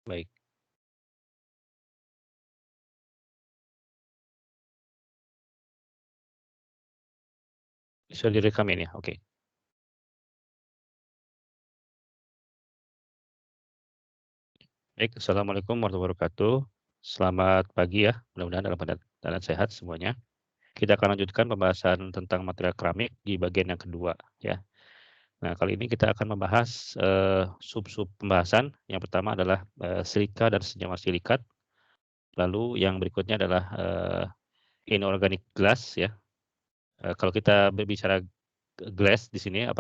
Baik, bisa direkam ini ya? Oke. Baik, assalamualaikum warahmatullahi wabarakatuh. Selamat pagi ya, mudah-mudahan dalam keadaan sehat semuanya. Kita akan lanjutkan pembahasan tentang material keramik di bagian yang kedua ya. Nah, kali ini kita akan membahas sub-sub pembahasan. Yang pertama adalah silika dan senyawa silikat. Lalu yang berikutnya adalah inorganic glass ya. Kalau kita berbicara glass di sini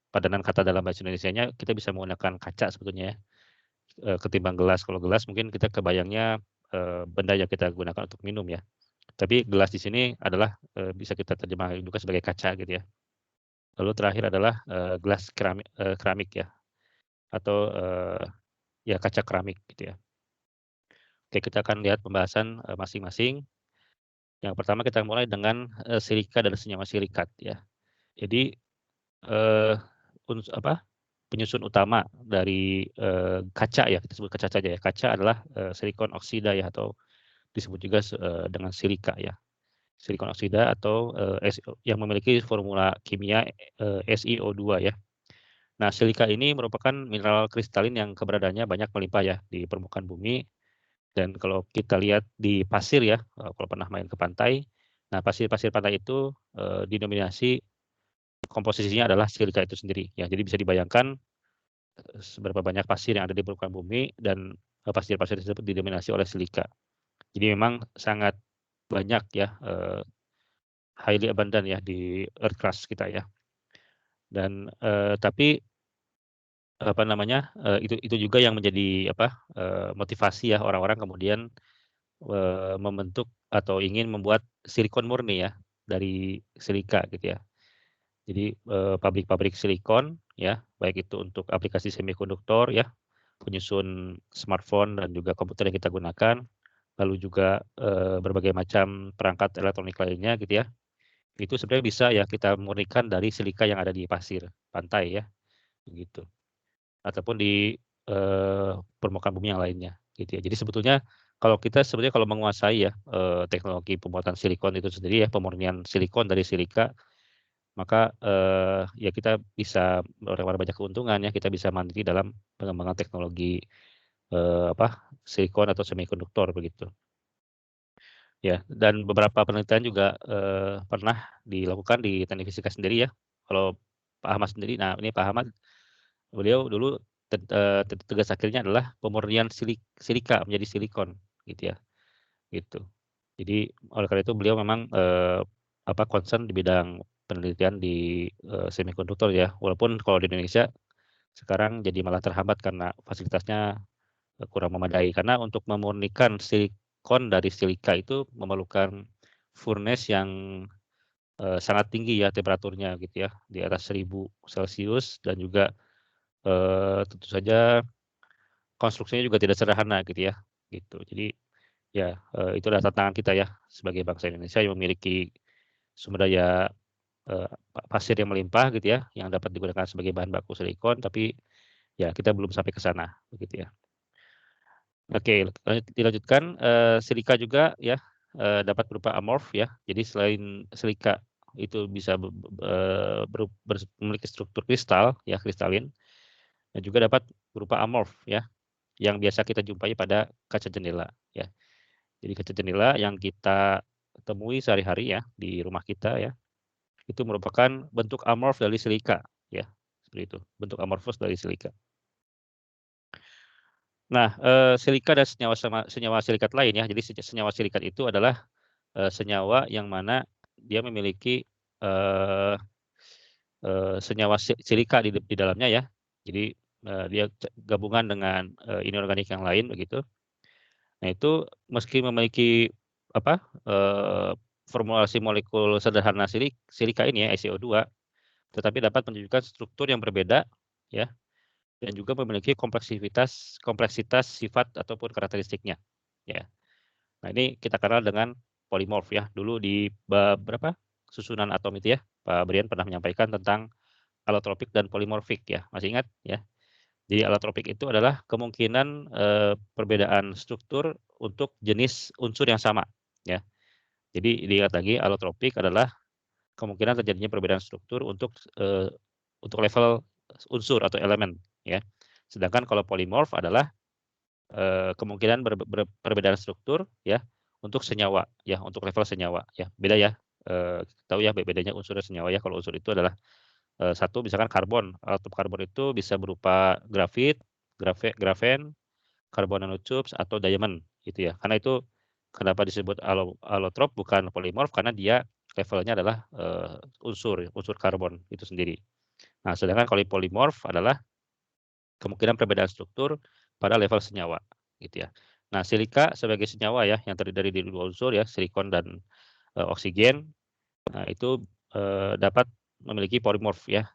padanan kata dalam bahasa Indonesianya kita bisa menggunakan kaca sebetulnya ya. Ketimbang gelas. Kalau gelas mungkin kita kebayangnya benda yang kita gunakan untuk minum ya. Tapi gelas di sini adalah bisa kita terjemahkan juga sebagai kaca gitu ya. Lalu terakhir adalah gelas keramik ya, atau ya kaca keramik gitu ya. Oke, kita akan lihat pembahasan masing-masing. Yang pertama kita mulai dengan silika dan senyawa silikat ya. Jadi eh, penyusun utama dari kaca ya, kita sebut kaca saja ya. Kaca adalah silikon oksida ya, atau disebut juga dengan silika ya. Silikon oksida atau yang memiliki formula kimia SiO2 ya. Nah, silika ini merupakan mineral kristalin yang keberadaannya banyak melimpah ya di permukaan bumi. Dan kalau kita lihat di pasir ya, kalau pernah main ke pantai, nah pasir-pasir pantai itu didominasi komposisinya adalah silika itu sendiri ya. Jadi bisa dibayangkan seberapa banyak pasir yang ada di permukaan bumi, dan pasir-pasir tersebut didominasi oleh silika. Jadi memang sangat banyak ya, highly abundant ya di earth crust kita ya. Dan tapi apa namanya, itu juga yang menjadi motivasi ya orang-orang kemudian membentuk atau ingin membuat silikon murni ya dari silika gitu ya. Jadi pabrik-pabrik silikon ya, baik itu untuk aplikasi semikonduktor ya, penyusun smartphone dan juga komputer yang kita gunakan, lalu juga berbagai macam perangkat elektronik lainnya gitu ya. Itu sebenarnya bisa ya kita murnikan dari silika yang ada di pasir pantai ya, begitu. Ataupun di permukaan bumi yang lainnya gitu ya. Jadi sebetulnya kalau kita sebenarnya kalau menguasai ya teknologi pembuatan silikon itu sendiri ya, pemurnian silikon dari silika, maka ya kita bisa meraih banyak keuntungan ya, kita bisa mandiri dalam pengembangan teknologi silikon atau semikonduktor begitu. Ya, dan beberapa penelitian juga pernah dilakukan di teknik fisika sendiri ya. Kalau Pak Ahmad sendiri, nah ini Pak Ahmad, beliau dulu tugas akhirnya adalah pemurnian silika menjadi silikon gitu ya, gitu. Jadi oleh karena itu beliau memang concern di bidang penelitian di semikonduktor ya. Walaupun kalau di Indonesia sekarang jadi malah terhambat karena fasilitasnya kurang memadai. Karena untuk memurnikan silikon dari silika itu memerlukan furnace yang sangat tinggi ya temperaturnya gitu ya, di atas 1000 celcius, dan juga tentu saja konstruksinya juga tidak sederhana gitu ya, gitu. Jadi ya, itu adalah tantangan kita ya sebagai bangsa Indonesia yang memiliki sumber daya pasir yang melimpah gitu ya, yang dapat digunakan sebagai bahan baku silikon, tapi ya kita belum sampai ke sana begitu ya. Oke, dilanjutkan, silika juga ya dapat berupa amorf ya. Jadi selain silika itu bisa memiliki struktur kristal ya, kristalin, dan juga dapat berupa amorf ya, yang biasa kita jumpai pada kaca jendela ya. Jadi kaca jendela yang kita temui sehari-hari ya di rumah kita ya, itu merupakan bentuk amorf dari silika ya, seperti itu, bentuk amorfus dari silika. Nah, silika dan senyawa silikat lain ya, jadi senyawa silikat itu adalah senyawa yang mana dia memiliki eee senyawa silika di dalamnya ya. Jadi dia gabungan dengan inorganik yang lain begitu. Nah, itu meski memiliki apa, formulasi molekul sederhana silika ini ya, SiO2, tetapi dapat menunjukkan struktur yang berbeda ya, dan juga memiliki kompleksitas sifat ataupun karakteristiknya ya. Nah, ini kita kenal dengan polimorf ya. Dulu di bab berapa, susunan atom itu ya, Pak Brian pernah menyampaikan tentang alotropik dan polimorfik ya, masih ingat ya? Jadi alotropik itu adalah kemungkinan, perbedaan struktur untuk jenis unsur yang sama, ya. Jadi diingat lagi alotropik adalah kemungkinan terjadinya perbedaan struktur untuk level unsur atau elemen, ya. Sedangkan kalau polimorf adalah, kemungkinan perbedaan struktur, ya, untuk senyawa, ya, untuk level senyawa, ya. Beda ya, tahu ya bedanya unsur dan senyawa ya. Kalau unsur itu adalah satu misalkan karbon, atau karbon itu bisa berupa grafit, grafen, karbon nanotubes, atau diamond gitu ya. Karena itu kenapa disebut allotrop bukan polimorf karena dia levelnya adalah unsur karbon itu sendiri. Nah, sedangkan kalau polimorf adalah kemungkinan perbedaan struktur pada level senyawa gitu ya. Nah, silika sebagai senyawa ya yang terdiri dari dua unsur ya, silikon dan oksigen. Nah, itu dapat memiliki polimorf ya,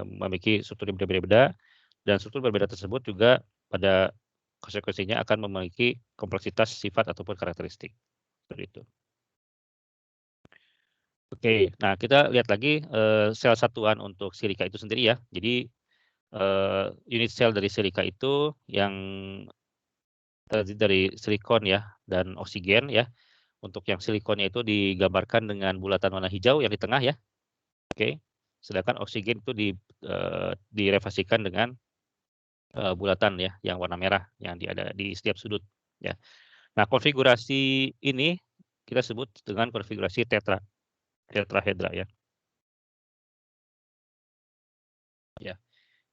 memiliki struktur yang berbeda-beda, dan struktur berbeda tersebut juga pada konsekuensinya akan memiliki kompleksitas sifat ataupun karakteristik, seperti itu. Oke, nah kita lihat lagi, sel satuan untuk silika itu sendiri ya. Jadi, unit sel dari silika itu yang terdiri dari silikon ya dan oksigen ya. Untuk yang silikonnya itu digambarkan dengan bulatan warna hijau yang di tengah ya. Oke, sedangkan oksigen itu direfleksikan dengan, bulatan ya yang warna merah yang ada di setiap sudut ya. Nah, konfigurasi ini kita sebut dengan konfigurasi tetrahedra ya. Ya,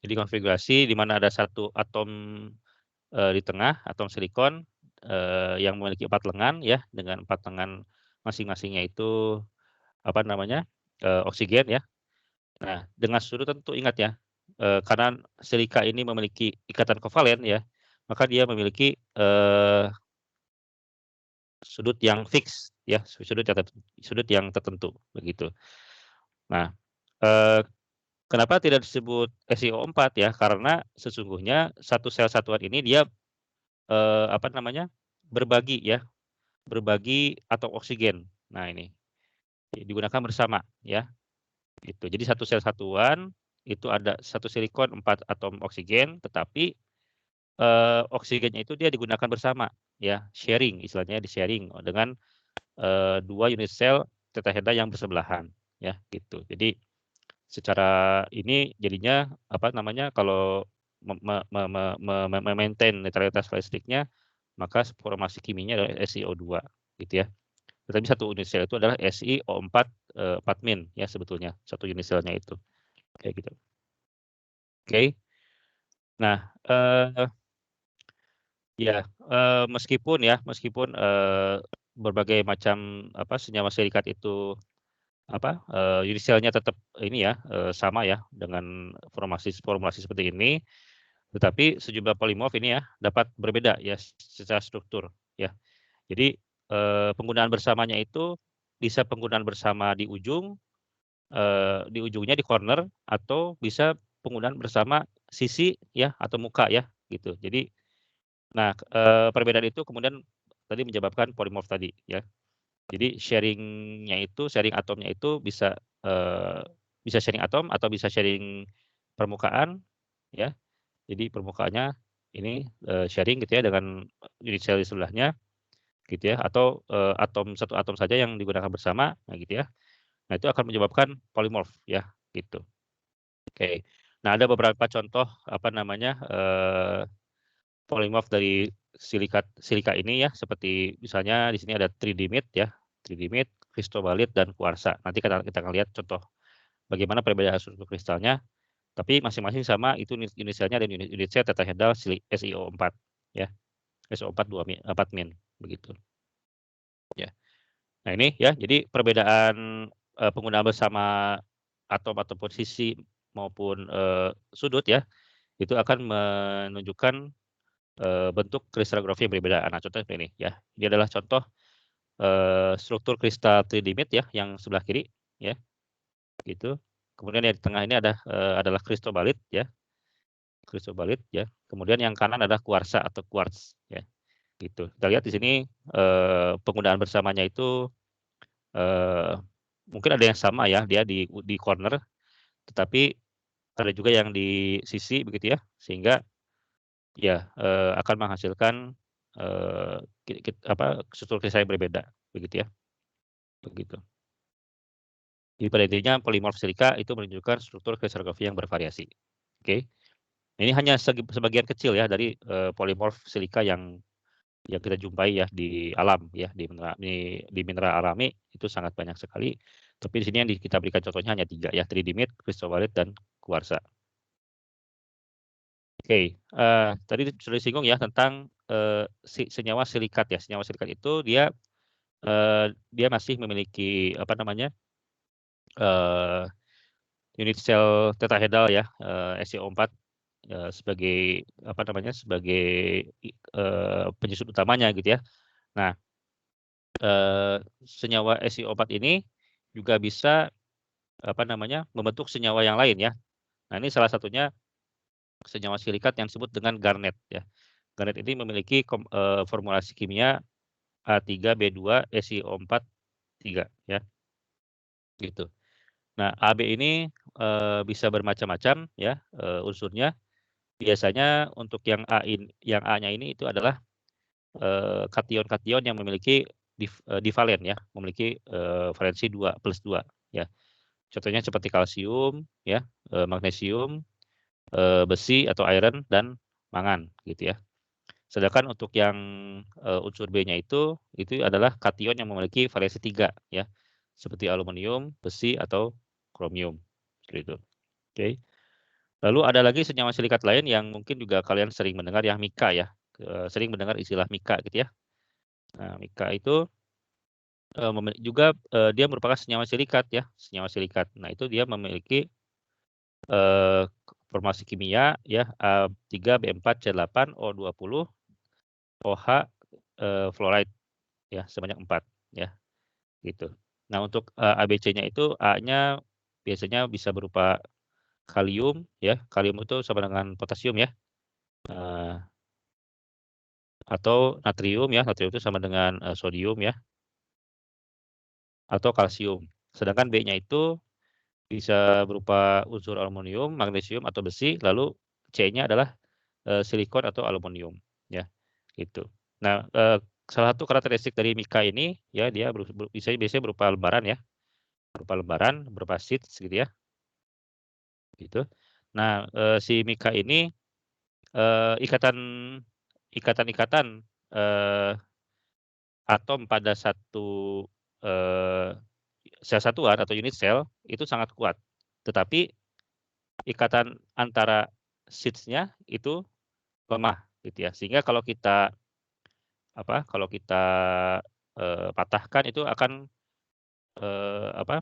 jadi konfigurasi di mana ada satu atom, di tengah, atom silikon, yang memiliki 4 lengan ya, dengan 4 lengan masing-masingnya itu, apa namanya, oksigen ya. Nah, dengan sudut tentu ingat ya, karena silika ini memiliki ikatan kovalen ya, maka dia memiliki, sudut yang fix ya, sudut yang tertentu, begitu. Nah, eee, kenapa tidak disebut SiO4 ya, karena sesungguhnya satu sel satuan ini dia, apa namanya, berbagi ya, berbagi atom oksigen. Nah ini, digunakan bersama ya, gitu. Jadi satu sel satuan itu ada satu silikon, 4 atom oksigen, tetapi, oksigennya itu dia digunakan bersama ya, sharing istilahnya di-sharing dengan 2 unit sel tetrahedra yang bersebelahan, ya gitu. Jadi secara ini jadinya, apa namanya, kalau me-maintain netralitas listriknya, maka formasi kimianya adalah SiO2 gitu ya. Tetapi satu unit sel itu adalah SiO4, 4-min ya sebetulnya, satu unit selnya itu, kayak gitu. Oke. Nah, ya, meskipun, berbagai macam, apa, senyawa silikat itu apa, unit selnya tetap ini ya, sama ya dengan formulasi seperti ini, tetapi sejumlah polimorf ini ya dapat berbeda ya secara struktur ya. Jadi, penggunaan bersamanya itu bisa penggunaan bersama di ujungnya di corner atau bisa penggunaan bersama sisi ya atau muka ya gitu. Jadi nah, perbedaan itu kemudian tadi menyebabkan polimorf tadi ya. Jadi sharing atomnya itu bisa sharing atom atau bisa sharing permukaan ya. Jadi permukaannya ini, sharing gitu ya dengan unit sel di sebelahnya gitu ya atau, satu atom saja yang digunakan bersama, nah gitu ya. Nah itu akan menyebabkan polimorf ya gitu. Oke. Nah ada beberapa contoh apa namanya, polimorf dari silika ini ya seperti misalnya di sini ada tridimit ya, tridimit, kristobalit, dan kuarsa. Nanti kita kita akan lihat contoh bagaimana perbedaan struktur kristalnya, tapi masing-masing sama itu unit selnya dan unit sel tetrahedral SiO4 ya, SiO4 4-min begitu ya. Nah ini ya jadi perbedaan, penggunaan bersama atom ataupun sisi maupun, sudut ya, itu akan menunjukkan, bentuk kristalografi yang berbeda. Nah contohnya seperti ini ya, ini adalah contoh, struktur kristal tridimit ya yang sebelah kiri ya, gitu. Kemudian yang di tengah ini adalah kristobalit ya. Kristobalit ya, kemudian yang kanan adalah kuarsa atau quartz ya, gitu. Kita lihat di sini, penggunaan bersamanya itu, eee, mungkin ada yang sama ya, dia di corner, tetapi ada juga yang di sisi begitu ya, sehingga ya, akan menghasilkan, struktur kristal yang berbeda, begitu ya, begitu. Jadi pada intinya polimorf silika itu menunjukkan struktur kristalgrafi yang bervariasi. Oke. Ini hanya sebagian kecil ya dari, polimorf silika yang kita jumpai ya di alam ya, di mineral alami itu sangat banyak sekali. Tapi di sini yang kita berikan contohnya hanya 3 ya, tridimit, kristobalit, dan kuarsa. Oke, tadi sudah disinggung ya tentang, senyawa silikat ya. Senyawa silikat itu dia masih memiliki apa namanya, eee, unit sel tetrahedral ya, SiO4, sebagai apa namanya, sebagai penyusun utamanya gitu ya. Nah, senyawa SiO4 ini juga bisa apa namanya, membentuk senyawa yang lain ya. Nah, ini salah satunya senyawa silikat yang disebut dengan garnet ya. Garnet ini memiliki formulasi kimia A3B2 SiO4 3 ya, gitu. Nah, Ab ini, bisa bermacam-macam ya, unsurnya. Biasanya untuk yang A-nya ini itu adalah, kation-kation yang memiliki divalen ya, memiliki, valensi 2+2 ya. Contohnya seperti kalsium ya, magnesium, besi atau iron, dan mangan gitu ya. Sedangkan untuk yang, unsur B-nya itu adalah kation yang memiliki valensi 3 ya, seperti aluminium, besi, atau kromium, seperti itu. Oke. Lalu ada lagi senyawa silikat lain yang mungkin juga kalian sering mendengar ya, mika ya, sering mendengar istilah mika gitu ya. Nah, mika itu, juga, dia merupakan senyawa silikat ya, senyawa silikat. Nah, itu dia memiliki, formulasi kimia ya, A3B4C8O20 OH, fluoride ya, sebanyak 4 ya, gitu. Nah, untuk, ABC-nya itu A-nya biasanya bisa berupa kalium ya, kalium itu sama dengan potasium ya, eee, atau natrium ya, natrium itu sama dengan, sodium ya, atau kalsium. Sedangkan B-nya itu bisa berupa unsur aluminium, magnesium, atau besi, lalu C-nya adalah, silikon atau aluminium ya, gitu. Nah, salah satu karakteristik dari mika ini ya, dia biasanya berupa lembaran ya, berupa sheets gitu ya, gitu. Nah, si mika ini, ikatan ikatan-ikatan, atom pada satu, eee, sel satuan atau unit sel itu sangat kuat. Tetapi ikatan antara sheets-nya itu lemah gitu ya. Sehingga kalau kita, patahkan itu akan,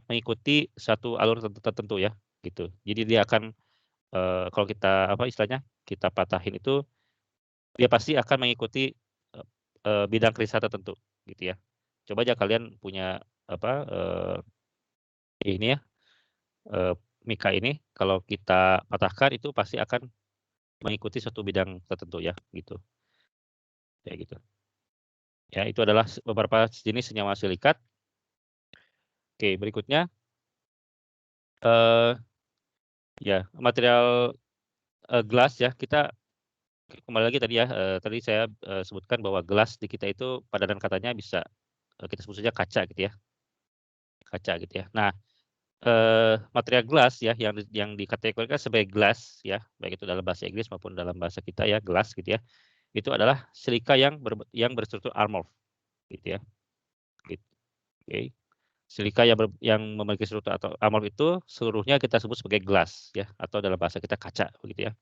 mengikuti satu alur tertentu ya, gitu. Jadi dia akan, kalau kita istilahnya, kita patahin itu, dia pasti akan mengikuti, eee eee, bidang kristal tertentu, gitu ya. Coba aja kalian punya ini ya, eee, mika ini, kalau kita patahkan itu pasti akan mengikuti satu bidang tertentu ya, gitu, kayak gitu. Ya, itu adalah beberapa jenis senyawa silikat. Oke, berikutnya, eee, ya material, gelas ya, kita kembali lagi tadi ya, tadi saya, sebutkan bahwa gelas di kita itu padanan katanya bisa, kita sebut saja kaca gitu ya, kaca gitu ya. Nah, material gelas ya yang dikategorikan sebagai gelas ya, baik itu dalam bahasa Inggris maupun dalam bahasa kita ya, gelas gitu ya, itu adalah silika yang berstruktur amorf gitu ya, gitu. Oke. Silika yang memiliki struktur atau amorf itu seluruhnya kita sebut sebagai gelas ya, atau dalam bahasa kita kaca begitu ya,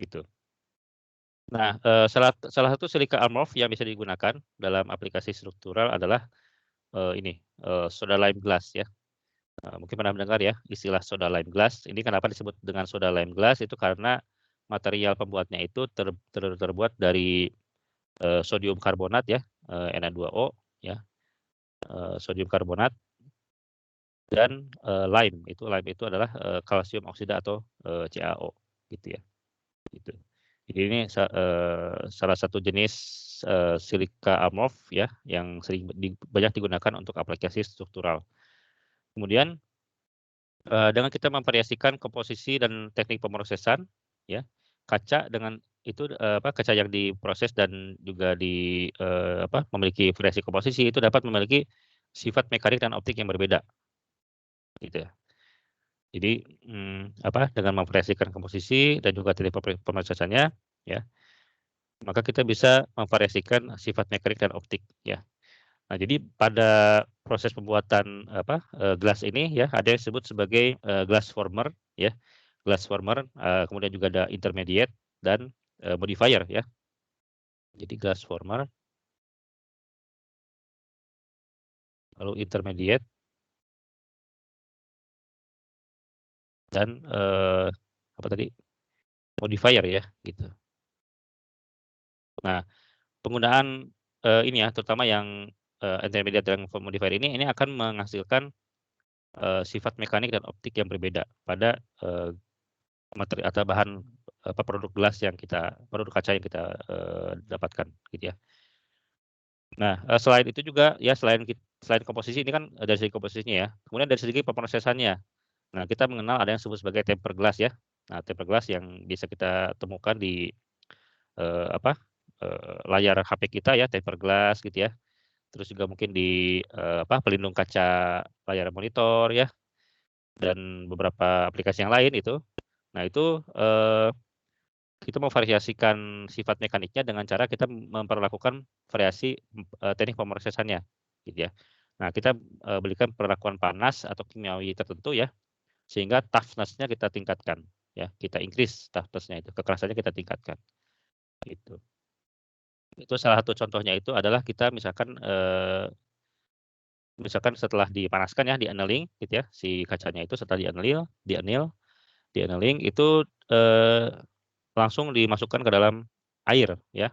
gitu. Nah, salah satu silika amorf yang bisa digunakan dalam aplikasi struktural adalah, ini, soda lime glass ya. Mungkin pernah mendengar ya istilah soda lime glass. Ini kenapa disebut dengan soda lime glass, itu karena material pembuatnya itu terbuat dari, sodium karbonat ya, Na2O ya, sodium karbonat, dan, lime itu adalah, kalsium oksida atau, CaO gitu ya, gitu. Jadi ini salah satu jenis, silika amorf ya yang banyak digunakan untuk aplikasi struktural. Kemudian, dengan kita memvariasikan komposisi dan teknik pemrosesan ya, kaca dengan kaca yang diproses dan juga memiliki variasi komposisi itu dapat memiliki sifat mekanik dan optik yang berbeda, gitu ya. Jadi, dengan memvariasikan komposisi dan juga teknik pemrosesannya, ya, maka kita bisa memvariasikan sifat mekanik dan optik, ya. Nah, jadi pada proses pembuatan gelas ini ya, ada yang disebut sebagai, glass former ya, glass former, kemudian juga ada intermediate dan, modifier ya. Jadi glass former, lalu intermediate dan, apa tadi, modifier ya, gitu. Nah, penggunaan, ini ya, terutama yang, intermediate dan modifier ini akan menghasilkan, sifat mekanik dan optik yang berbeda pada, materi atau bahan, produk kaca yang kita, dapatkan gitu ya. Nah, selain itu juga ya selain komposisi ini kan, dari segi komposisinya ya, kemudian dari segi pemrosesannya. Nah, kita mengenal ada yang disebut sebagai tempered glass ya. Nah, tempered glass yang bisa kita temukan di, eee, apa, layar HP kita ya, tempered glass gitu ya. Terus juga mungkin di, pelindung kaca layar monitor ya, dan beberapa aplikasi yang lain itu. Nah itu, kita memvariasikan sifat mekaniknya dengan cara kita memperlakukan variasi, teknik pemrosesannya, gitu ya. Nah, kita, berikan perlakuan panas atau kimiawi tertentu ya, sehingga toughness-nya kita tingkatkan, ya, kita increase toughness-nya itu, kekerasannya kita tingkatkan, gitu. Itu salah satu contohnya itu adalah kita misalkan setelah dipanaskan ya, di-annealing gitu ya, si kacanya itu setelah di-annealing itu, langsung dimasukkan ke dalam air ya.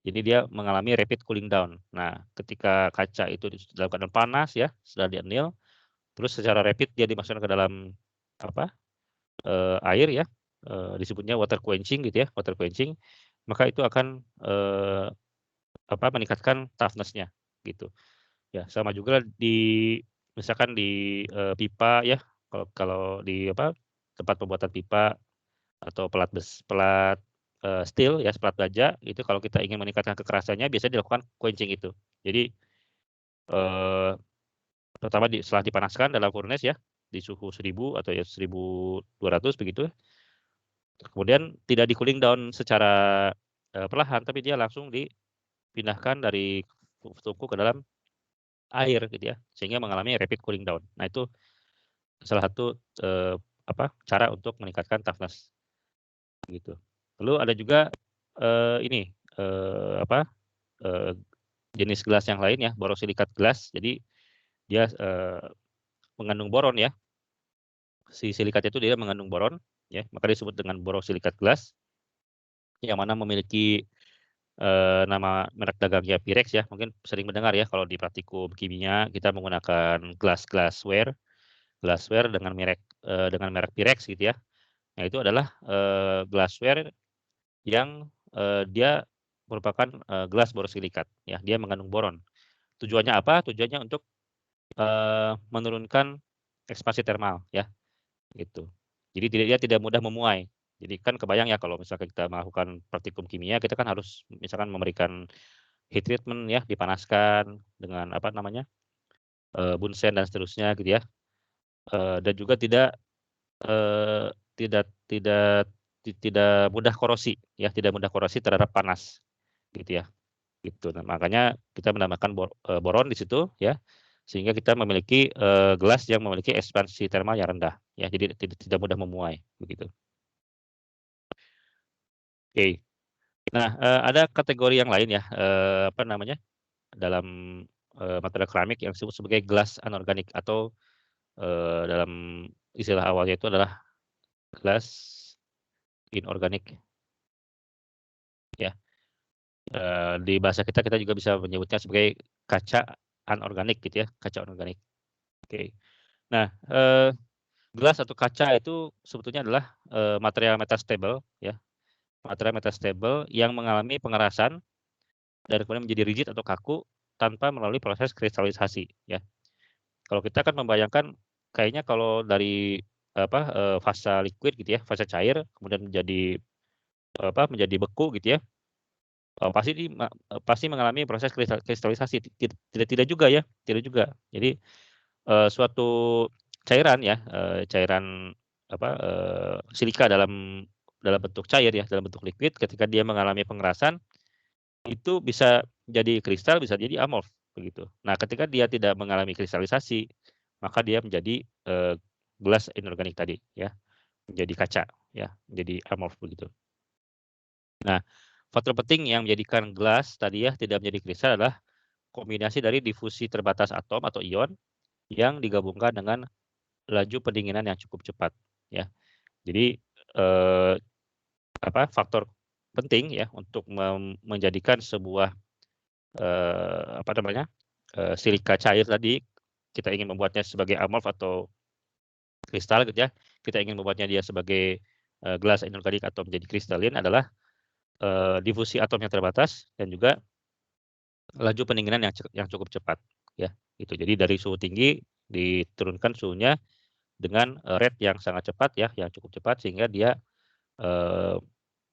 Jadi dia mengalami rapid cooling down. Nah, ketika kaca itu dalam keadaan panas ya, sudah di-anneal, terus secara rapid dia dimasukkan ke dalam apa, air ya, disebutnya water quenching gitu ya, water quenching, maka itu akan, meningkatkan toughness-nya gitu. Ya, sama juga misalkan di, pipa ya, kalau kalau di tempat pembuatan pipa atau steel ya, pelat baja, itu kalau kita ingin meningkatkan kekerasannya biasanya dilakukan quenching itu. Jadi, eee, pertama setelah dipanaskan dalam furnace ya, di suhu 1000 atau ya 1200 begitu, kemudian tidak di-cooling down secara, perlahan, tapi dia langsung dipindahkan dari tungku ke dalam air gitu ya, sehingga mengalami rapid cooling down. Nah itu salah satu, cara untuk meningkatkan toughness gitu. Lalu ada juga, ini, eee, apa, eee, jenis gelas yang lain ya, borosilikat gelas. Jadi dia, mengandung boron ya, si silikat itu dia mengandung boron ya, maka disebut dengan borosilikat gelas, yang mana memiliki, nama merek dagangnya Pirex ya, mungkin sering mendengar ya kalau di praktikum kimia kita menggunakan glassware dengan merek Pirex gitu ya. Nah itu adalah, glassware yang, dia merupakan, gelas borosilikat ya, dia mengandung boron. Tujuannya apa? Tujuannya untuk, menurunkan ekspansi termal ya, gitu. Jadi dia tidak mudah memuai. Jadi kan kebayang ya kalau misalkan kita melakukan praktikum kimia, kita kan harus misalkan memberikan heat treatment ya, dipanaskan dengan bunsen dan seterusnya gitu ya, dan juga eee, tidak tidak mudah korosi ya, tidak mudah korosi terhadap panas gitu ya. Gitu. Nah, makanya kita menambahkan boron di situ ya, sehingga kita memiliki, gelas yang memiliki ekspansi termal yang rendah ya, jadi tidak mudah memuai, begitu. Oke. Nah, ada kategori yang lain ya, dalam, material keramik yang disebut sebagai gelas anorganik atau, dalam istilah awalnya itu adalah gelas inorganik ya, di bahasa kita juga bisa menyebutnya sebagai kaca anorganik gitu ya, kaca anorganik. Oke. Nah, gelas atau kaca itu sebetulnya adalah, material metastable ya, material metastable yang mengalami pengerasan dan kemudian menjadi rigid atau kaku tanpa melalui proses kristalisasi ya. Kalau kita kan membayangkan kayaknya kalau dari fase liquid gitu ya, fase cair kemudian menjadi menjadi beku gitu ya, pasti mengalami proses kristalisasi. Tidak juga ya, tidak juga. Jadi, suatu cairan ya, cairan silika dalam dalam bentuk cair ya, dalam bentuk liquid ketika dia mengalami pengerasan, itu bisa jadi kristal, bisa jadi amorf, begitu. Nah, ketika dia tidak mengalami kristalisasi, maka dia menjadi, gelas inorganik tadi ya, menjadi kaca ya, menjadi amorf begitu. Nah, faktor penting yang menjadikan gelas tadi ya tidak menjadi kristal adalah kombinasi dari difusi terbatas atom atau ion yang digabungkan dengan laju pendinginan yang cukup cepat ya. Jadi, eee, faktor penting ya untuk menjadikan sebuah, silika cair tadi, kita ingin membuatnya sebagai amorf atau kristal gitu ya, kita ingin membuatnya dia sebagai, gelas inorganik atau menjadi kristalin adalah, difusi atom yang terbatas dan juga laju pendinginan yang cukup cepat ya, gitu. Jadi dari suhu tinggi diturunkan suhunya dengan, rate yang sangat cepat ya, yang cukup cepat sehingga dia, eee,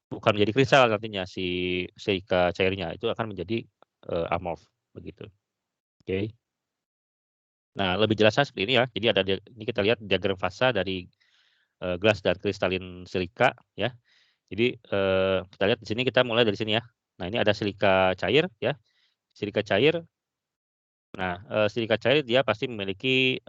bukan menjadi kristal nantinya si silika cairnya, itu akan menjadi, amorf begitu, oke. Nah, lebih jelasnya seperti ini ya, jadi ini kita lihat diagram fasa dari, gelas dan kristalin silika ya. Jadi, kita lihat di sini, kita mulai dari sini ya. Nah, ini ada silika cair ya, silika cair. Nah, silika cair dia pasti memiliki,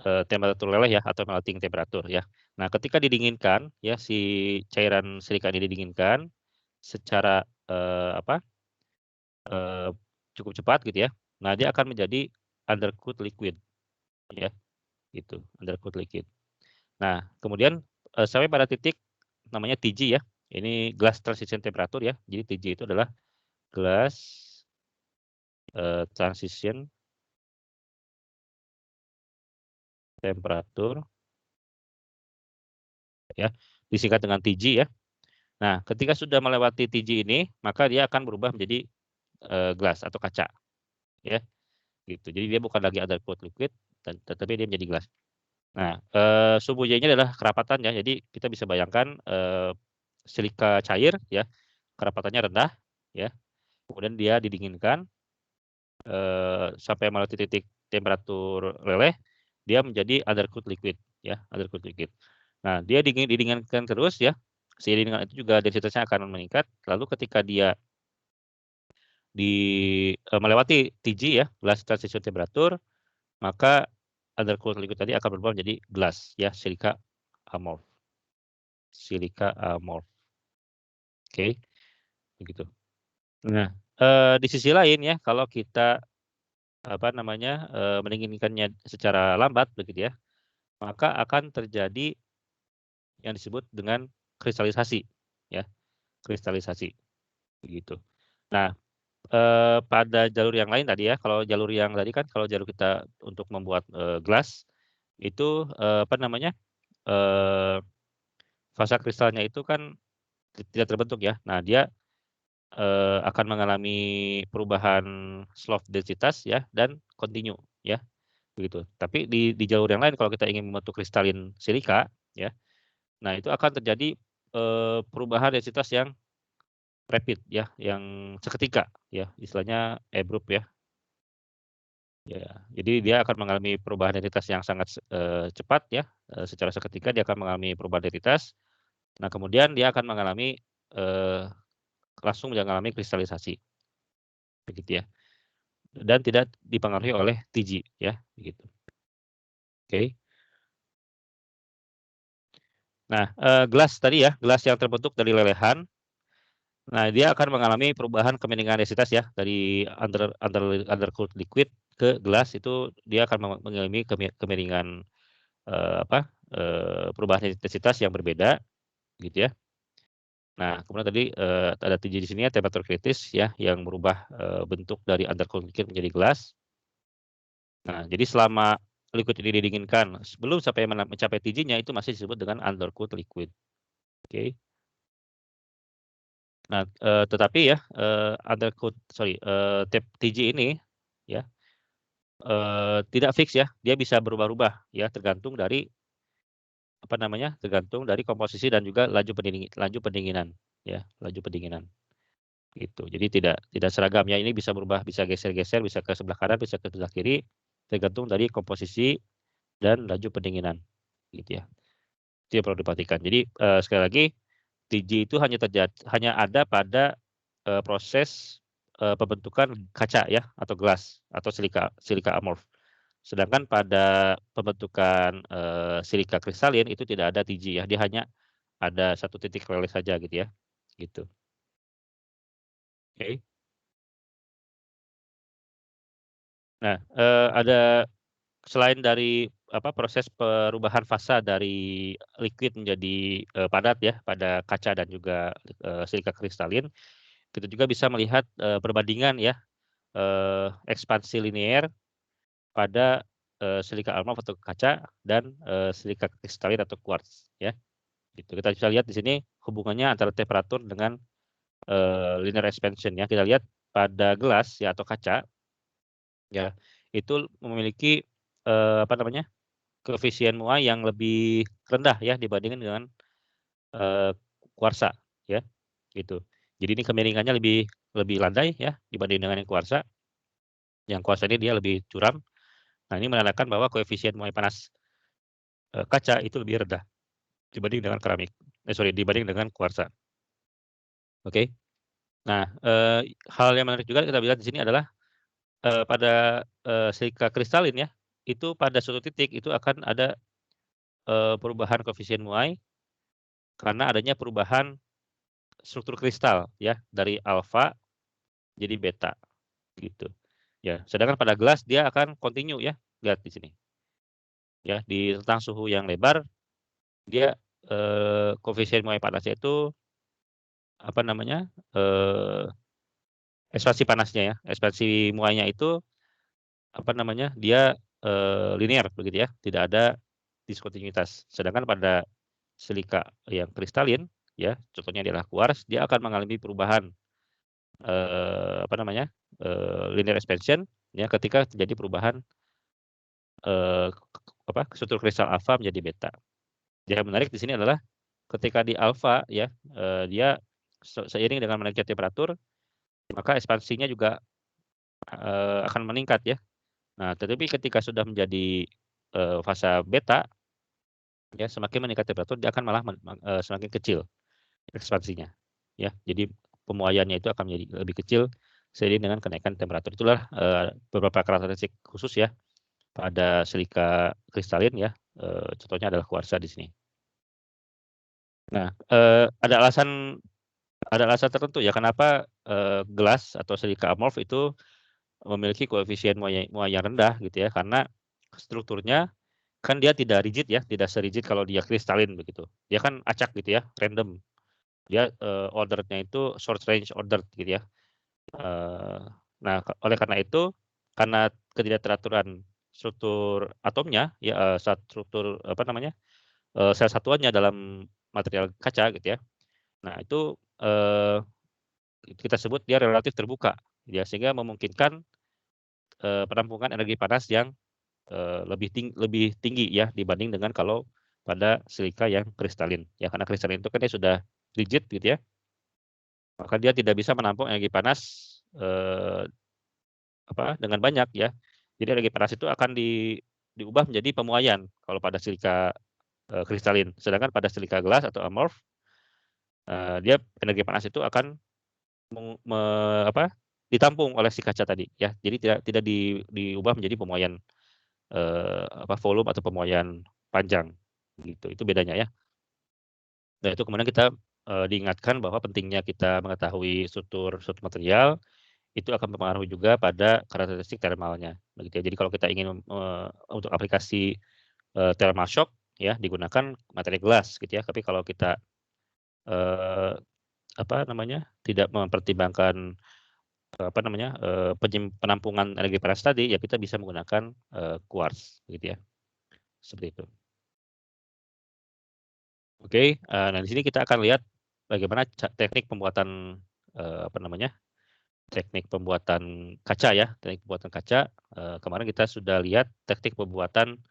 temperatur leleh ya atau melting temperatur ya. Nah, ketika didinginkan ya, si cairan silika ini didinginkan secara, eee, cukup cepat gitu ya. Nah, dia akan menjadi undercooled liquid ya, gitu, undercooled liquid. Nah, kemudian, sampai pada titik namanya TG ya, ini glass transition temperature ya. Jadi TG itu adalah glass, transition temperature ya, disingkat dengan TG ya. Nah, ketika sudah melewati TG ini, maka dia akan berubah menjadi, gelas atau kaca ya, gitu. Jadi dia bukan lagi undercooled liquid, tetapi dia menjadi gelas. Nah, suhu Y-nya adalah kerapatan ya, jadi kita bisa bayangkan, silika cair ya, kerapatannya rendah ya, kemudian dia didinginkan, sampai melewati titik temperatur leleh, dia menjadi undercooled liquid ya, undercooled liquid. Nah, dia didinginkan terus ya, seiring dengan itu juga densitasnya akan meningkat, lalu ketika dia melewati TG ya, glass transition temperature, maka undercooled liquid tadi akan berubah menjadi gelas ya, amorph silika amorph, oke, begitu. Nah, di sisi lain ya, kalau kita, mendinginkannya secara lambat begitu ya, maka akan terjadi yang disebut dengan kristalisasi ya, kristalisasi, begitu. Nah, pada jalur yang lain tadi ya, kalau jalur yang tadi kan kalau jalur kita untuk membuat, gelas itu, eee, fasa kristalnya itu kan tidak terbentuk ya. Nah, dia, akan mengalami perubahan slope densitas ya dan kontinu ya, begitu. Tapi di jalur yang lain kalau kita ingin membentuk kristalin silika ya, nah itu akan terjadi, perubahan densitas yang rapid ya, yang seketika ya, istilahnya abrupt ya. Ya, jadi dia akan mengalami perubahan densitas yang sangat cepat ya, secara seketika dia akan mengalami perubahan densitas. Nah, kemudian dia akan mengalami, langsung mengalami kristalisasi, begitu ya, dan tidak dipengaruhi oleh TG ya, begitu. Oke. Nah, gelas tadi ya, gelas yang terbentuk dari lelehan, nah dia akan mengalami perubahan kemiringan densitas ya, dari undercooled liquid ke gelas itu dia akan mengalami kemiringan, perubahan intensitas yang berbeda gitu ya. Nah, kemudian tadi, ada TJ di sini ya, temperatur kritis ya, yang merubah, bentuk dari undercooled liquid menjadi gelas. Nah, jadi selama liquid ini didinginkan sebelum sampai mencapai TJ-nya itu masih disebut dengan undercooled liquid, oke. Nah, tetapi ya, TJ ini ya, tidak fix ya, dia bisa berubah-ubah ya, tergantung dari apa namanya, tergantung dari komposisi dan juga laju pendinginan, ya, laju pendinginan. Gitu. Jadi tidak seragam ya, ini bisa berubah, bisa geser-geser, bisa ke sebelah kanan, bisa ke sebelah kiri, tergantung dari komposisi dan laju pendinginan, gitu ya. Itu yang perlu diperhatikan. Jadi, sekali lagi, TG itu hanya ada pada, proses, pembentukan kaca ya, atau gelas, atau silika amorf. Sedangkan pada pembentukan, silika kristalin itu tidak ada TG ya, dia hanya ada satu titik relay saja gitu ya, gitu. Oke. Nah, ada selain dari proses perubahan fasa dari liquid menjadi, padat ya pada kaca dan juga, silika kristalin, kita juga bisa melihat, perbandingan ya, ekspansi linier pada, silika amorf atau kaca dan, silika kristalin atau quartz ya, gitu. Kita bisa lihat di sini hubungannya antara temperatur dengan, linear expansion ya. Kita lihat pada gelas ya atau kaca ya, itu memiliki, apa namanya, koefisien muai yang lebih rendah ya dibandingkan dengan, eee, kuarsa ya, gitu. Jadi ini kemiringannya lebih lebih landai ya dibanding dengan yang kuarsa. Yang kuarsa ini dia lebih curam. Nah, ini menandakan bahwa koefisien muai panas, kaca itu lebih rendah dibanding dengan dibanding dengan kuarsa. Oke. Nah, hal yang menarik juga kita lihat di sini adalah, pada, silika kristalin ya, itu pada suatu titik itu akan ada, perubahan koefisien muai karena adanya perubahan struktur kristal ya, dari alfa jadi beta, gitu. Ya, sedangkan pada gelas dia akan kontinu ya, lihat di sini. Ya, di rentang suhu yang lebar dia, koefisien muai panasnya itu, apa namanya, ekspansi panasnya ya, ekspansi muainya itu, apa namanya, dia, linear begitu ya, tidak ada diskontinuitas. Sedangkan pada silika yang kristalin ya, contohnya adalah kuars, dia akan mengalami perubahan, apa namanya, linear expansion ya ketika terjadi perubahan, struktur kristal alfa menjadi beta. Yang menarik di sini adalah ketika di alfa ya, dia seiring dengan menaiknya temperatur, maka ekspansinya juga, akan meningkat ya. Nah, tetapi ketika sudah menjadi, fase beta, ya semakin meningkat temperatur dia akan malah semakin kecil ekspansinya, ya. Jadi pemuaiannya itu akan menjadi lebih kecil seiring dengan kenaikan temperatur. Itulah, beberapa karakteristik khusus ya pada silika kristalin ya, contohnya adalah kuarsa di sini. Nah, ada alasan tertentu ya kenapa, gelas atau silika amorf itu memiliki koefisien muai yang rendah gitu ya, karena strukturnya kan dia tidak rigid ya, tidak serigid kalau dia kristalin begitu. Dia kan acak gitu ya, random. Dia, order-nya itu short range order gitu ya. Eee, nah, oleh karena itu, karena ketidakteraturan struktur atomnya ya, struktur apa namanya, sel satuannya dalam material kaca gitu ya. Nah itu, kita sebut dia relatif terbuka, ya sehingga memungkinkan, penampungan energi panas yang, lebih tinggi ya dibanding dengan kalau pada silika yang kristalin. Ya karena kristalin itu kan dia sudah rigid gitu ya, maka dia tidak bisa menampung energi panas, eee, dengan banyak ya. Jadi energi panas itu akan diubah menjadi pemuaian kalau pada silika, kristalin. Sedangkan pada silika gelas atau amorf, dia energi panas itu akan Meng me apa, ditampung oleh si kaca tadi ya. Jadi tidak tidak diubah menjadi pemuaian, volume atau pemuaian panjang gitu, itu bedanya ya. Nah itu kemudian kita, diingatkan bahwa pentingnya kita mengetahui struktur struktur material, itu akan mempengaruhi juga pada karakteristik thermalnya begitu ya. Jadi kalau kita ingin, untuk aplikasi, thermal shock ya digunakan materi gelas gitu ya. Tapi kalau kita, eee, tidak mempertimbangkan penampungan energi panas tadi, ya kita bisa menggunakan, kuars gitu ya, seperti itu. Oke, nah di sini kita akan lihat bagaimana teknik pembuatan, teknik pembuatan kaca ya, teknik pembuatan kaca, kemarin kita sudah lihat teknik pembuatan,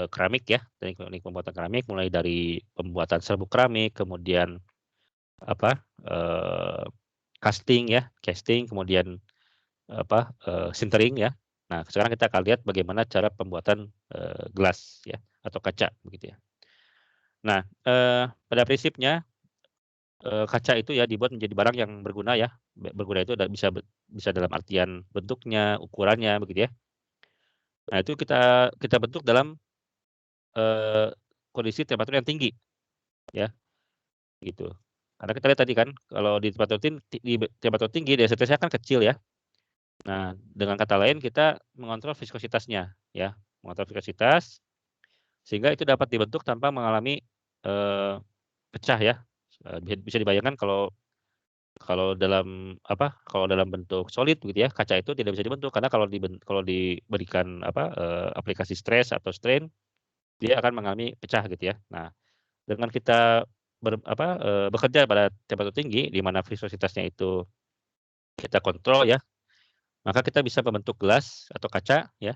keramik ya, teknik pembuatan keramik mulai dari pembuatan serbuk keramik, kemudian apa, casting, kemudian sintering ya. Nah, sekarang kita akan lihat bagaimana cara pembuatan, gelas ya, atau kaca begitu ya. Nah, pada prinsipnya, kaca itu ya dibuat menjadi barang yang berguna ya. Berguna itu bisa dalam artian bentuknya, ukurannya begitu ya. Nah, itu kita kita bentuk dalam, eee, kondisi temperatur yang tinggi ya, gitu. Karena kita lihat tadi kan kalau di temperatur tinggi densitasnya kan kecil ya. Nah, dengan kata lain kita mengontrol viskositasnya ya, mengontrol viskositas sehingga itu dapat dibentuk tanpa mengalami, eee, pecah ya. Bisa dibayangkan kalau kalau dalam kalau dalam bentuk solid begitu ya, kaca itu tidak bisa dibentuk karena kalau diberikan aplikasi stres atau strain, dia akan mengalami pecah gitu ya. Nah, dengan kita bekerja pada temperatur tinggi di mana viskositasnya itu kita kontrol ya, maka kita bisa membentuk gelas atau kaca ya,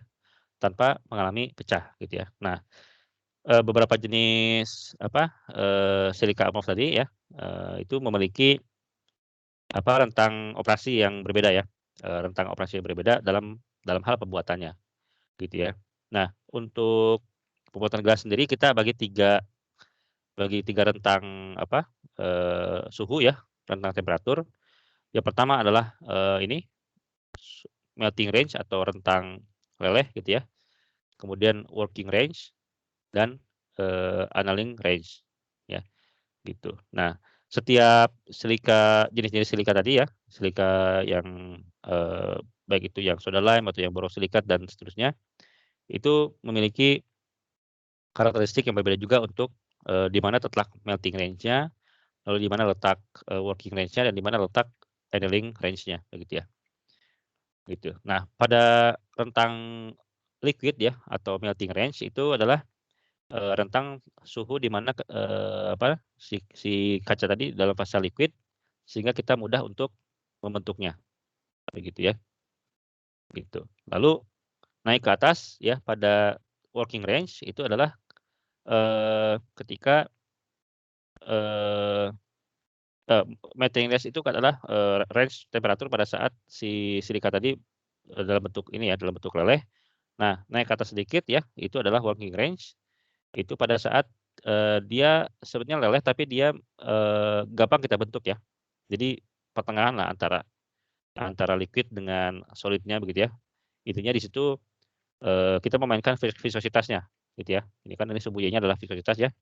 tanpa mengalami pecah gitu ya. Nah, beberapa jenis silika amorf tadi ya, itu memiliki rentang operasi yang berbeda ya, rentang operasi yang berbeda dalam dalam hal pembuatannya, gitu ya. Nah, untuk pembuatan gelas sendiri kita bagi tiga rentang suhu ya, rentang temperatur. Yang pertama adalah, ini melting range atau rentang leleh gitu ya, kemudian working range dan, annealing range ya, gitu. Nah, setiap jenis-jenis silika tadi ya, silika yang, baik itu yang soda lime atau yang borosilikat dan seterusnya, itu memiliki karakteristik yang berbeda juga untuk, di mana letak melting range-nya, lalu di mana letak, working range-nya, dan di mana letak annealing range-nya, begitu ya, gitu. Nah, pada rentang liquid ya atau melting range itu adalah, rentang suhu di mana si si kaca tadi dalam fase liquid, sehingga kita mudah untuk membentuknya, begitu ya, gitu. Lalu naik ke atas ya pada working range itu adalah, ketika, eee eee, melting range itu adalah, range temperatur pada saat si silika tadi, dalam bentuk ini ya, dalam bentuk leleh. Nah, naik ke atas sedikit ya, itu adalah working range, itu pada saat, dia sebenarnya leleh tapi dia, gampang kita bentuk ya. Jadi pertengahan lah antara antara liquid dengan solidnya begitu ya. Intinya di situ, kita memainkan viskositasnya gitu ya. Ini sumbu Y-nya adalah viskositas ya.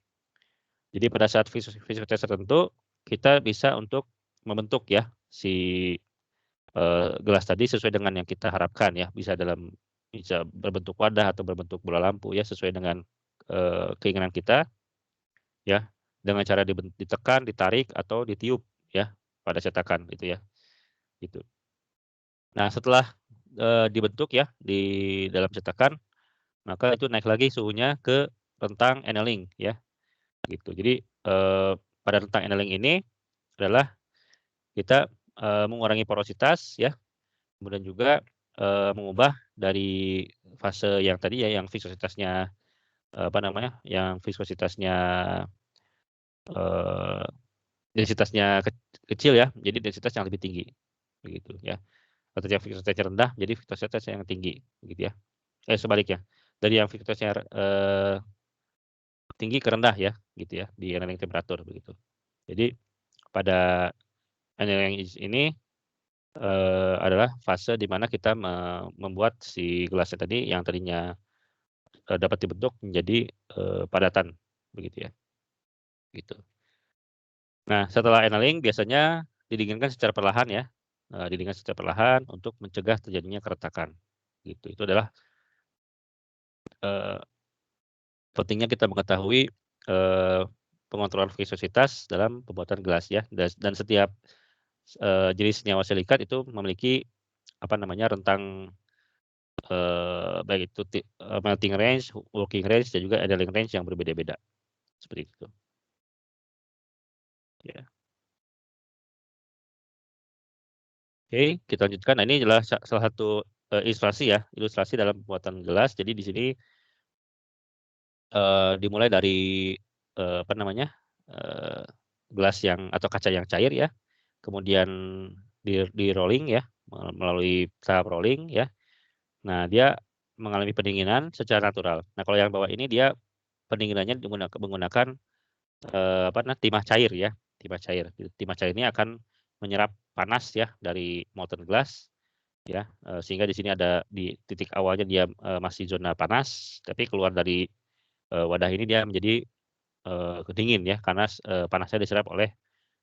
Jadi pada saat viskositas tertentu, kita bisa untuk membentuk ya si, gelas tadi sesuai dengan yang kita harapkan ya. Bisa berbentuk wadah atau berbentuk bola lampu ya sesuai dengan, keinginan kita ya, dengan cara ditekan, ditarik, atau ditiup ya pada cetakan itu ya, gitu. Nah setelah, dibentuk ya di dalam cetakan, maka itu naik lagi suhunya ke rentang annealing ya, gitu. Jadi, pada rentang annealing ini adalah kita, mengurangi porositas ya, kemudian juga, mengubah dari fase yang tadi ya, yang viskositasnya, yang viskositasnya, eee, densitasnya kecil ya, jadi densitas yang lebih tinggi, begitu ya. Atau yang viskositasnya rendah, jadi viskositas yang tinggi, begitu ya. Sebaliknya, dari yang viskositasnya, tinggi ke rendah ya, gitu ya, di annealing temperatur, begitu. Jadi pada annealing ini, adalah fase di mana kita membuat si gelasnya tadi yang tadinya, dapat dibentuk menjadi, padatan, begitu ya, gitu. Nah, setelah annealing biasanya didinginkan secara perlahan ya, didinginkan secara perlahan untuk mencegah terjadinya keretakan, gitu. Itu adalah, eee, pentingnya kita mengetahui, eee, pengontrolan viskositas dalam pembuatan gelas ya, dan setiap, jenis senyawa silikat itu memiliki, rentang, baik itu melting range, working range, dan juga annealing range yang berbeda-beda, seperti itu, ya. Oke, kita lanjutkan. Nah, ini adalah salah satu, ilustrasi ya, ilustrasi dalam pembuatan gelas. Jadi di sini dimulai dari, apa namanya, gelas yang atau kaca yang cair ya, kemudian di-rolling ya, melalui tahap rolling ya. Nah, dia mengalami pendinginan secara natural. Nah, kalau yang bawah ini dia pendinginannya menggunakan, timah cair ya, timah cair. Timah cair ini akan menyerap panas ya dari molten glass ya, sehingga di sini ada di titik awalnya dia, masih zona panas, tapi keluar dari, wadah ini dia menjadi, dingin ya karena panasnya diserap oleh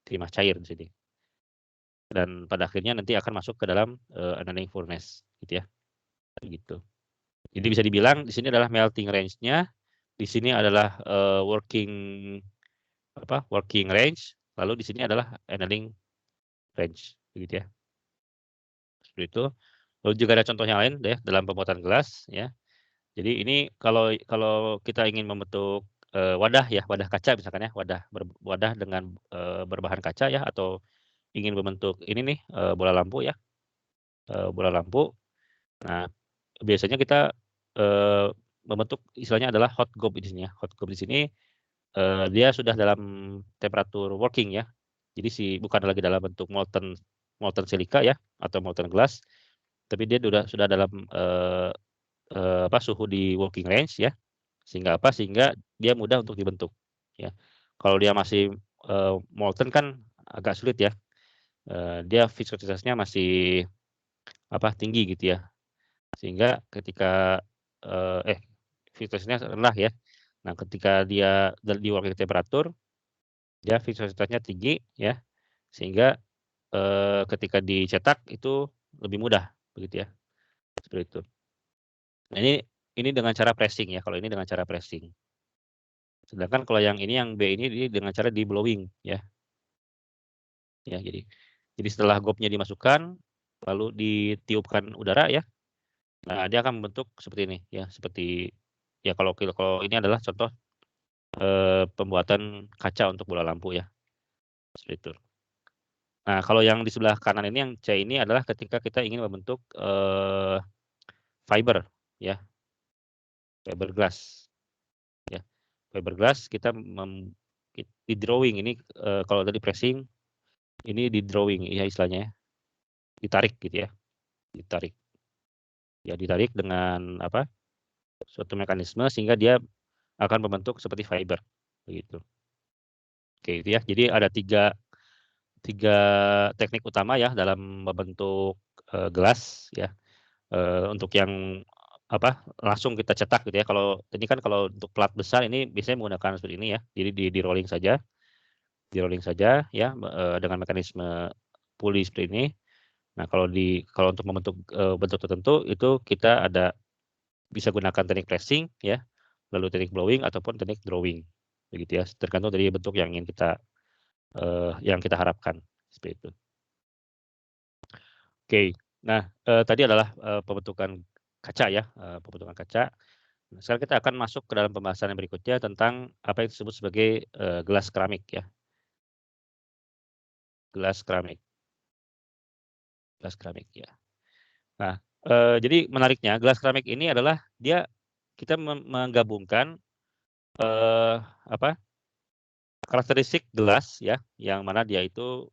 timah cair di sini. Dan pada akhirnya nanti akan masuk ke dalam, annealing furnace gitu ya, gitu. Jadi bisa dibilang di sini adalah melting range-nya, di sini adalah, working range, lalu di sini adalah annealing range, begitu ya. Seperti itu. Lalu juga ada contoh yang lain deh dalam pembuatan gelas ya. Jadi ini kalau kalau kita ingin membentuk, wadah ya, wadah kaca misalkan ya, wadah dengan, berbahan kaca ya, atau ingin membentuk ini nih, bola lampu ya, bola lampu. Nah, biasanya kita, eee, membentuk istilahnya adalah hot gob di sini ya. Hot gob di sini, dia sudah dalam temperatur working ya. Jadi bukan lagi dalam bentuk molten molten silika ya, atau molten glass, tapi dia sudah dalam, suhu di working range ya. Sehingga apa, sehingga dia mudah untuk dibentuk, ya. Kalau dia masih, molten kan agak sulit ya, dia viskositasnya masih, tinggi gitu ya. Sehingga ketika, viskositasnya rendah ya. Nah, ketika dia di working temperatur, dia viskositasnya tinggi ya, sehingga, ketika dicetak itu lebih mudah, begitu ya, seperti itu. Nah, ini dengan cara pressing ya, kalau ini dengan cara pressing. Sedangkan kalau yang ini, yang B ini dengan cara di-blowing ya. Ya, jadi setelah gobnya dimasukkan, lalu ditiupkan udara ya, nah dia akan membentuk seperti ini ya, seperti ya kalau kalau ini adalah contoh, pembuatan kaca untuk bola lampu ya, seperti itu. Nah, kalau yang di sebelah kanan ini yang C ini adalah ketika kita ingin membentuk, fiber ya, fiberglass ya. Fiberglass kita di-drawing ini, kalau tadi pressing, ini di-drawing ya istilahnya ya, ditarik gitu ya, ditarik. Ya ditarik dengan suatu mekanisme sehingga dia akan membentuk seperti fiber, begitu. Oke itu ya, jadi ada tiga tiga teknik utama ya dalam membentuk, gelas ya, untuk yang langsung kita cetak gitu ya. Kalau ini kan kalau untuk plat besar ini biasanya menggunakan seperti ini ya, jadi di-rolling saja ya, dengan mekanisme puli seperti ini. Nah kalau untuk membentuk, bentuk tertentu itu kita bisa gunakan teknik pressing ya, lalu teknik blowing ataupun teknik drawing, begitu ya, tergantung dari bentuk yang kita harapkan, seperti itu. Oke, nah, tadi adalah, pembentukan kaca ya, pembentukan kaca. Nah, sekarang kita akan masuk ke dalam pembahasan yang berikutnya tentang apa yang disebut sebagai, gelas keramik ya, gelas keramik gelas keramik ya. Nah, jadi menariknya gelas keramik ini adalah kita menggabungkan, eee, apa karakteristik gelas ya, yang mana dia itu,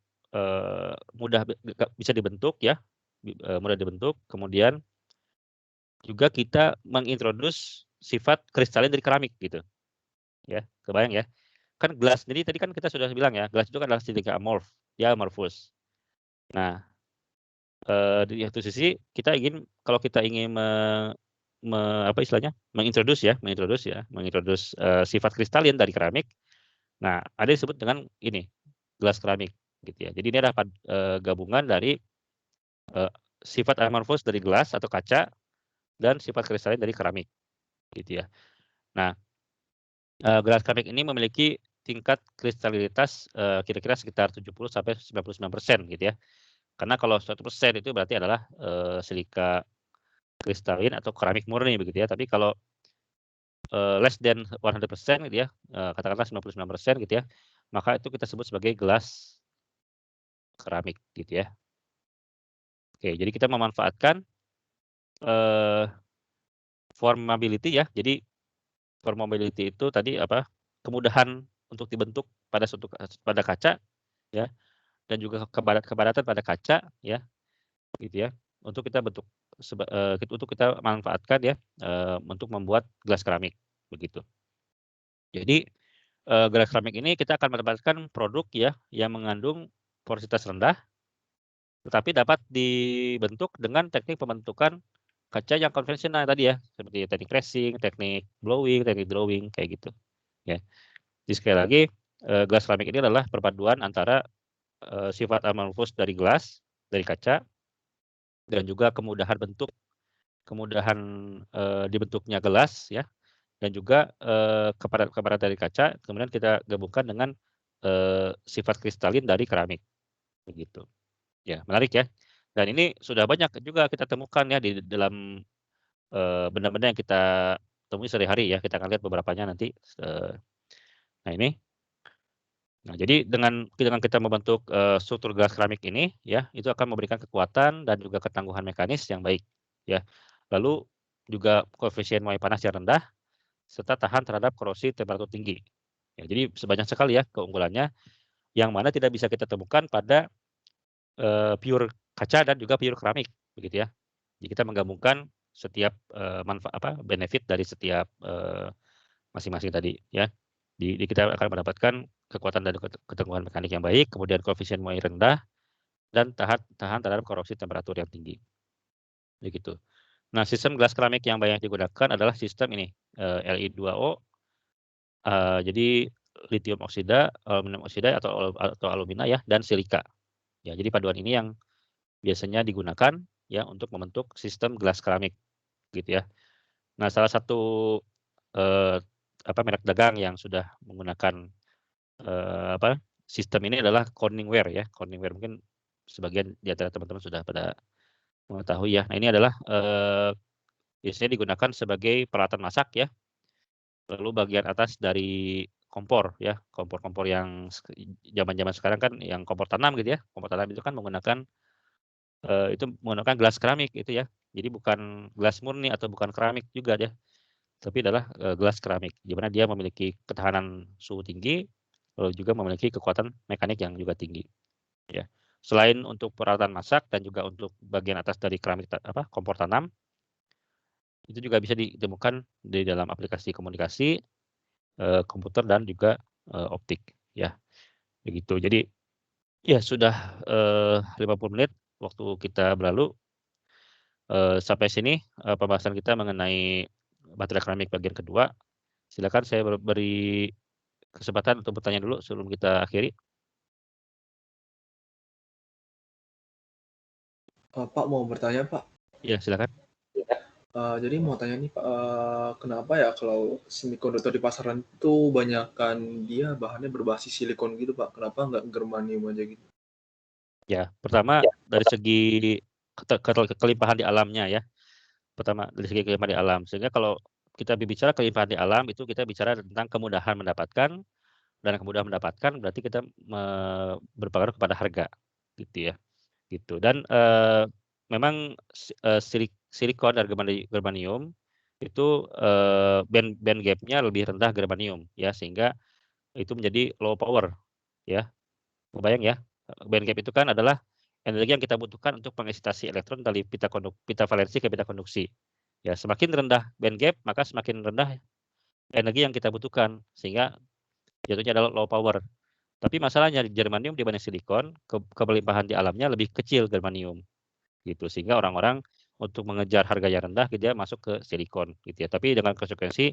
mudah bisa dibentuk ya, mudah dibentuk, kemudian juga kita sifat kristalin dari keramik gitu ya, kebayang ya. Kan gelas jadi tadi kan kita sudah bilang ya, gelas itu kan adalah silika amorf, dia amorphous. Nah, di satu sisi kita kalau kita ingin me me apa istilahnya, mengintrodus sifat kristalin dari keramik. Nah, ada yang disebut dengan ini, gelas keramik gitu ya. Jadi ini adalah gabungan dari, eee, sifat amorphous dari gelas atau kaca dan sifat kristalin dari keramik gitu ya. Nah, gelas keramik ini memiliki tingkat kristalinitas, kira-kira sekitar 70 sampai 99% gitu ya. Karena kalau 100% itu berarti adalah, silika kristalin atau keramik murni begitu ya. Tapi kalau, less than 100% gitu ya, katakanlah 99% gitu ya, maka itu kita sebut sebagai gelas keramik gitu ya. Oke, jadi kita memanfaatkan, eee, formability ya. Jadi permeability itu tadi apa, kemudahan untuk dibentuk pada kaca ya, dan juga kepadatan pada kaca ya, gitu ya, untuk kita bentuk untuk kita manfaatkan ya, untuk membuat gelas keramik, begitu. Jadi, gelas keramik ini kita akan mendapatkan produk ya, yang mengandung porositas rendah, tetapi dapat dibentuk dengan teknik pembentukan kaca yang konvensional tadi ya, seperti teknik pressing, teknik blowing, teknik drawing, kayak gitu, ya. Jadi sekali lagi, gelas keramik ini adalah perpaduan antara, sifat amorfous dari gelas, dari kaca, dan juga kemudahan kemudahan, dibentuknya gelas ya, dan juga, kepadatan dari kaca, kemudian kita gabungkan dengan, sifat kristalin dari keramik, begitu. Ya, menarik ya. Dan ini sudah banyak juga kita temukan ya di dalam, benda-benda yang kita temui sehari-hari ya, kita akan lihat beberapanya nanti, nah ini. Nah, jadi dengan kita membentuk, struktur gelas keramik ini ya, itu akan memberikan kekuatan dan juga ketangguhan mekanis yang baik, ya. Lalu juga koefisien muai panas yang rendah, serta tahan terhadap korosi temperatur tinggi. Ya, jadi sebanyak sekali ya keunggulannya, yang mana tidak bisa kita temukan pada, pure kaca dan juga pure keramik, begitu ya. Jadi kita menggabungkan setiap, benefit dari setiap, masing-masing tadi ya. Di kita akan mendapatkan kekuatan dan ketangguhan mekanik yang baik, kemudian koefisien muai rendah, dan tahan tahan terhadap korosi temperatur yang tinggi, begitu. Nah, sistem gelas keramik yang banyak digunakan adalah sistem ini, Li2O, jadi litium oksida, aluminium oksida atau alumina ya, dan silika. Ya, jadi paduan ini yang biasanya digunakan ya untuk membentuk sistem gelas keramik, gitu ya. Nah, salah satu, eee, merek dagang yang sudah menggunakan, sistem ini adalah Corningware ya. Corningware mungkin sebagian di antara teman-teman sudah pada mengetahui ya. Nah, ini adalah, biasanya digunakan sebagai peralatan masak ya, lalu bagian atas dari kompor ya, kompor-kompor yang zaman-zaman sekarang kan yang kompor tanam gitu ya, kompor tanam itu kan menggunakan gelas keramik itu ya. Jadi bukan gelas murni atau bukan keramik juga ya, tapi adalah, gelas keramik, di mana dia memiliki ketahanan suhu tinggi, lalu juga memiliki kekuatan mekanik yang juga tinggi, ya. Selain untuk peralatan masak dan juga untuk bagian atas dari keramik kompor tanam, itu juga bisa ditemukan di dalam aplikasi komunikasi, komputer dan juga, optik, ya, begitu. Jadi, ya sudah, 50 menit waktu kita berlalu, sampai sini, pembahasan kita mengenai material keramik bagian kedua. Silakan saya beri kesempatan untuk bertanya dulu sebelum kita akhiri. Pak mau bertanya Pak. Iya, silakan. Jadi mau tanya nih Pak, kenapa ya kalau semikonduktor di pasaran itu banyakkan dia bahannya berbasis silikon gitu Pak? Kenapa nggak germanium aja gitu? Ya, pertama dari segi kelimpahan di alamnya ya. Pertama dari segi kelimpahan di alam, sehingga kalau kita berbicara kelimpahan di alam itu kita bicara tentang kemudahan mendapatkan, dan kemudahan mendapatkan berarti kita berpengaruh kepada harga, gitu ya, gitu. Dan, memang silikon dan germanium itu, band band gap-nya lebih rendah germanium ya, sehingga itu menjadi low power ya. Kebayang ya, band gap itu kan adalah energi yang kita butuhkan untuk mengeksitasi elektron dari pita valensi ke pita konduksi. Ya, semakin rendah band gap, maka semakin rendah energi yang kita butuhkan, sehingga jatuhnya adalah low power. Tapi masalahnya di germanium dibanding silikon, kelimpahan di alamnya lebih kecil germanium, gitu. Sehingga orang-orang untuk mengejar harga yang rendah, gitu ya, masuk ke silikon, gitu ya. Tapi dengan konsekuensi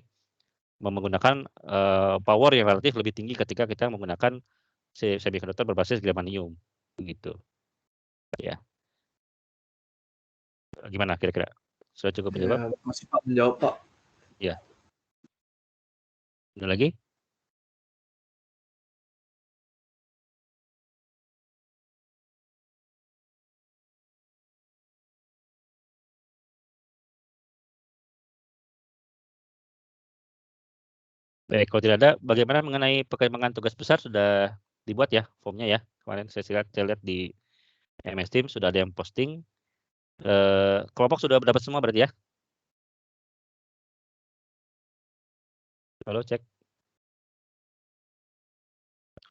menggunakan, power yang relatif lebih tinggi ketika kita menggunakan semikonduktor berbasis germanium, begitu. Ya, gimana kira-kira? Sudah cukup menjawab? Ya, masih Pak menjawab Pak. Iya. Ada lagi? Baik, kalau tidak ada, bagaimana mengenai perkembangan tugas besar sudah dibuat ya formnya ya? Kemarin saya lihat di MS Team sudah ada yang posting, kelompok sudah dapat semua berarti ya? Halo, cek.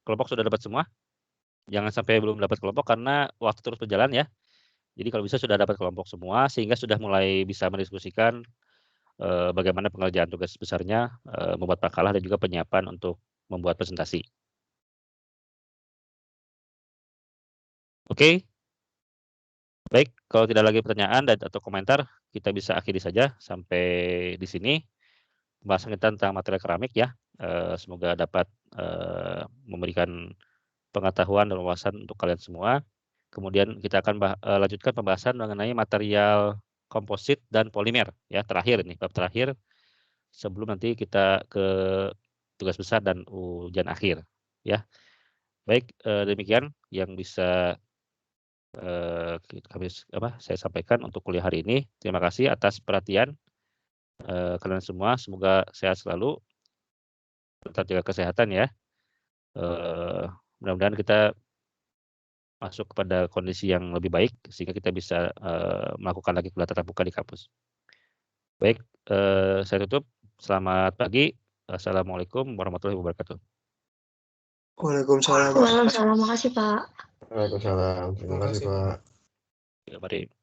Kelompok sudah dapat semua? Jangan sampai belum dapat kelompok karena waktu terus berjalan ya. Jadi kalau bisa sudah dapat kelompok semua sehingga sudah mulai bisa mendiskusikan, bagaimana pengerjaan tugas besarnya, membuat makalah dan juga penyiapan untuk membuat presentasi. Oke? Baik, kalau tidak lagi pertanyaan atau komentar, kita bisa akhiri saja sampai di sini pembahasan kita tentang material keramik ya. Semoga dapat, memberikan pengetahuan dan wawasan untuk kalian semua. Kemudian kita akan lanjutkan pembahasan mengenai material komposit dan polimer ya, terakhir ini, bab terakhir sebelum nanti kita ke tugas besar dan ujian akhir ya. Baik, demikian yang bisa saya sampaikan untuk kuliah hari ini. Terima kasih atas perhatian kalian semua. Semoga sehat selalu, tetap jaga kesehatan ya. Mudah-mudahan kita masuk kepada kondisi yang lebih baik sehingga kita bisa melakukan lagi kuliah tatap muka di kampus. Baik, saya tutup. Selamat pagi. Assalamualaikum warahmatullahi wabarakatuh. Waalaikumsalam. Waalaikumsalam, makasih Pak. Waalaikumsalam. Terima kasih, Pak. Ya, mari.